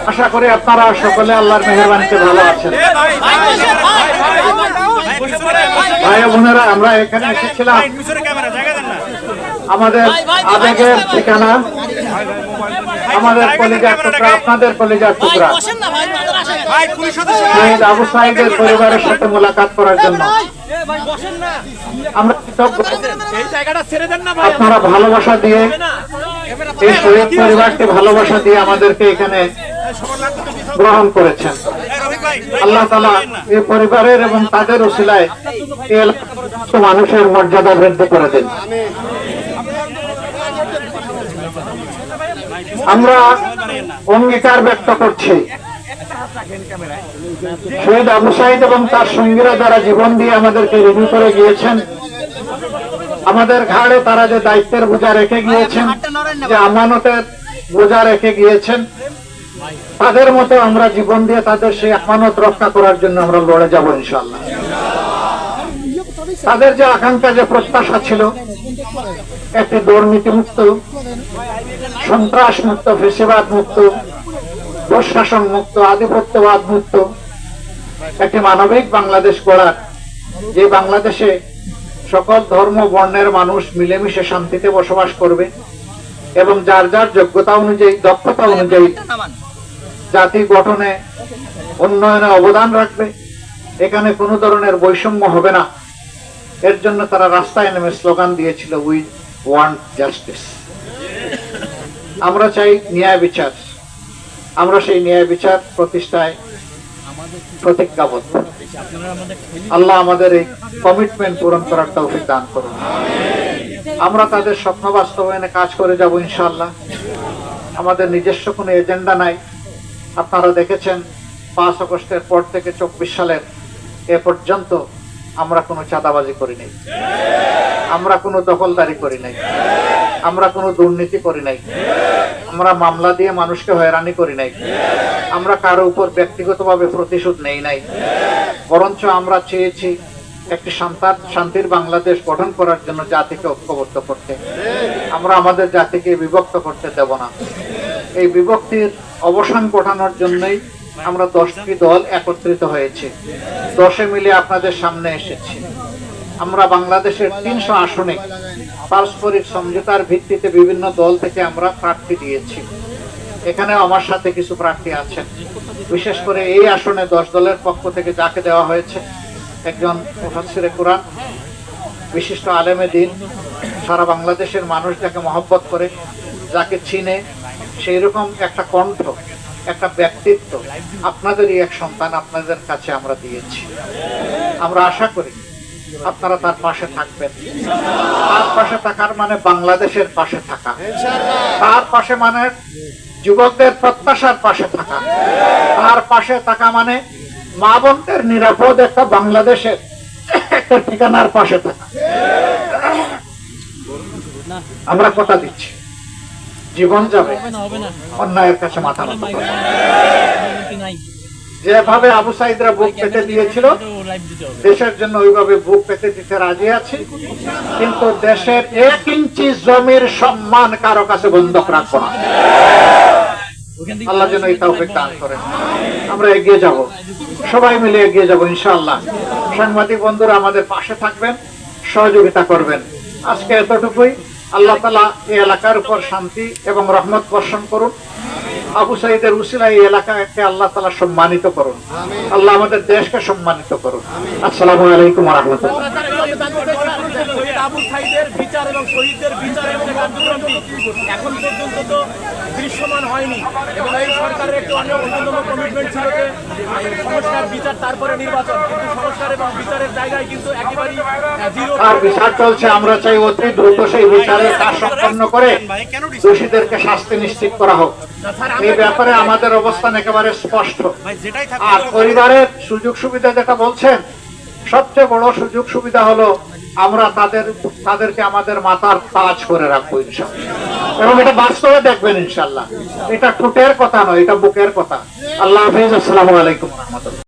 আশা করি আপনারা সকলে আল্লাহর মেহেরবানিতে ভালো আছেন। ভাই বোনেরা, আমরা এখানে এসেছিলাম আমাদের আবেগের ঠিকানা, আমাদের কলিজার টুকরা, আপনাদের কলিজার টুকরা শহীদ আবু সাঈদের পরিবারের সাথে মোলাকাত করার জন্য আমরা কৃতজ্ঞ। আপনারা ভালোবাসা দিয়ে, এই শহীদ পরিবারকে ভালোবাসা দিয়ে আমাদেরকে এখানে গ্রহণ করেছেন। আল্লাহ তাআলা এই পরিবারের এবং তাদের উসিলায় এই এলাকার মানুষের মর্যাদা বৃদ্ধি করে দেন। আমরা অঙ্গীকার ব্যক্ত করছি, শহীদ আবু সাঈদ এবং তার সঙ্গীরা যারা জীবন দিয়ে আমাদেরকে রিভিউ করে গিয়েছেন, আমাদের ঘাড়ে তারা যে দায়িত্বের বোঝা রেখে গিয়েছেন, যে আমানতের বোঝা রেখে গিয়েছেন, তাদের মতো আমরা জীবন দিয়ে তাদের সেই আমানত রক্ষা করার জন্য আমরা লড়ে যাব ইনশাআল্লাহ। তাদের যে আকাঙ্ক্ষা, যে প্রত্যাশা ছিল একটি দুর্নীতি মুক্ত, সন্ত্রাস মুক্ত, ফেসিবাদ মুক্ত, দুঃশাসন মুক্ত, আধিপত্যবাদ মুক্ত একটি মানবিক বাংলাদেশ গড়ার, যে বাংলাদেশে সকল ধর্ম বর্ণের মানুষ মিলেমিশে শান্তিতে বসবাস করবে এবং যার যার যোগ্যতা অনুযায়ী, দক্ষতা অনুযায়ী জাতি গঠনে, উন্নয়নে অবদান রাখবে, এখানে কোনো ধরনের বৈষম্য হবে না। এর জন্য তারা রাস্তায় নেমে স্লোগান দিয়েছিল, উই ওয়ান্ট জাস্টিস। আমরা চাই ন্যায় বিচার। আমরা সেই ন্যায় বিচার প্রতিষ্ঠায় প্রতিজ্ঞাবদ্ধ। আল্লাহ আমাদের এই কমিটমেন্ট পূরণ করার তৌফিক দান করুন। আমরা তাদের স্বপ্ন বাস্তবায়নে কাজ করে যাব ইনশাআল্লাহ। আমাদের নিজস্ব কোনো এজেন্ডা নাই। আপনারা দেখেছেন 5 আগস্টের পর থেকে 24 সালের এ পর্যন্ত আমরা কোনো চাঁদাবাজি করি নাই, আমরা কোনো দখলদারি করি নাই, আমরা কোনো দুর্নীতি করি নাই, আমরা মামলা দিয়ে মানুষকে হয়রানি করি নাই, আমরা কারো উপর ব্যক্তিগতভাবে প্রতিশোধ নেই নাই। বরঞ্চ আমরা চেয়েছি একটি শান্তির বাংলাদেশ গঠন করার জন্য জাতিকে ঐক্যবদ্ধ করতে। আমরা আমাদের জাতিকে বিভক্ত করতে দেব না। এই বিভক্তির অবসান ঘটানোর জন্যই আমরা 10টি দল একত্রিত হয়েছি, 10 মিলে আপনাদের সামনে এসেছি। আমরা বাংলাদেশের 300 আসনে পারস্পরিক সমঝোতার ভিত্তিতে বিভিন্ন দল থেকে আমরা প্রার্থী দিয়েছি। এখানে আমার সাথে কিছু প্রার্থী আছেন। বিশেষ করে এই আসনে 10 দলের পক্ষ থেকে যাকে দেওয়া হয়েছে, একজন মুফাসসিরে কুরআন, বিশিষ্ট আলেমে দ্বীন, সারা বাংলাদেশের মানুষ যাকে মহব্বত করে, যাকে চিনে, সেই রকম একটা কণ্ঠ, একটা ব্যক্তিত্ব, আপনাদেরই এক সন্তান, আপনাদের কাছে আমরা দিয়েছি। আমরা আশা করি আপনারা তার পাশে থাকবেন। তার পাশে থাকার মানে বাংলাদেশের পাশে থাকা, তার পাশে মানে যুবকদের প্রত্যাশার পাশে থাকা, তার পাশে থাকা মানে মা বোনদের নিরাপদ একটা বাংলাদেশের একটা ঠিকানার পাশে থাকা। আমরা কথা দিচ্ছি, জীবন যাবে, অন্যায়ের কাছে মাথা নত করব। যেভাবে আবু সাঈদরা বুক পেতে দিয়েছিল, দেশের জন্য ওইভাবে বুক পেতে দিতে রাজি আছি, কিন্তু দেশের 1 ইঞ্চি জমির সম্মান কারো কাছে বন্ধক রাখবো না। আল্লাহ যেন এই তৌফিক দান করেন। আমরা এগিয়ে যাব, সবাই মিলে এগিয়ে যাব ইনশাআল্লাহ। সাংবাদিক বন্ধুরা আমাদের পাশে থাকবেন, সহযোগিতা করবেন। আজকে এতটুকুই। আল্লাহ তাআলা এই এলাকার উপর শান্তি এবং রহমত বর্ষণ করুন। আবু সাঈদের উসিলায় এই এলাকাকে আল্লাহ তাআলা সম্মানিত করুন। আল্লাহ আমাদের দেশকে সম্মানিত করুন। আসসালামু আলাইকুম ওয়া রাহমাতুল্লাহ। আবু সাঈদের বিচার এবং শহীদদের বিচার এবং কার্যক্রমটি এখন পর্যন্ত তো দৃশ্যমান হয়নি, এবং এই সরকারের একটি অন্যতম কমিটমেন্ট ছিল যে সংস্কার, বিচার, তারপরে নির্বাচন। কিন্তু সংস্কার এবং বিচারের জায়গায় কিন্তু একেবারেই জিরো। আর বিচার চলছে। আমরা চাই অতি দ্রুত সেই বিচারের কাজ সম্পন্ন করে দোষীদেরকে শাস্তি নিশ্চিত করা হোক। এই ব্যাপারে আমাদের অবস্থান একেবারে স্পষ্ট। আর পরিবারের সুযোগ সুবিধা যেটা বলছেন, সবচেয়ে বড় সুযোগ সুবিধা হলো আমরা তাদেরকে আমাদের মাথার তাজ করে রাখবো ইনশাআল্লাহ, এবং এটা বাস্তবে দেখবেন ইনশাআল্লাহ। এটা ঠোঁটের কথা নয়, এটা বুকের কথা। আল্লাহ হাফেজ। আসসালামু আলাইকুম ওয়া রাহমাতুল্লাহ।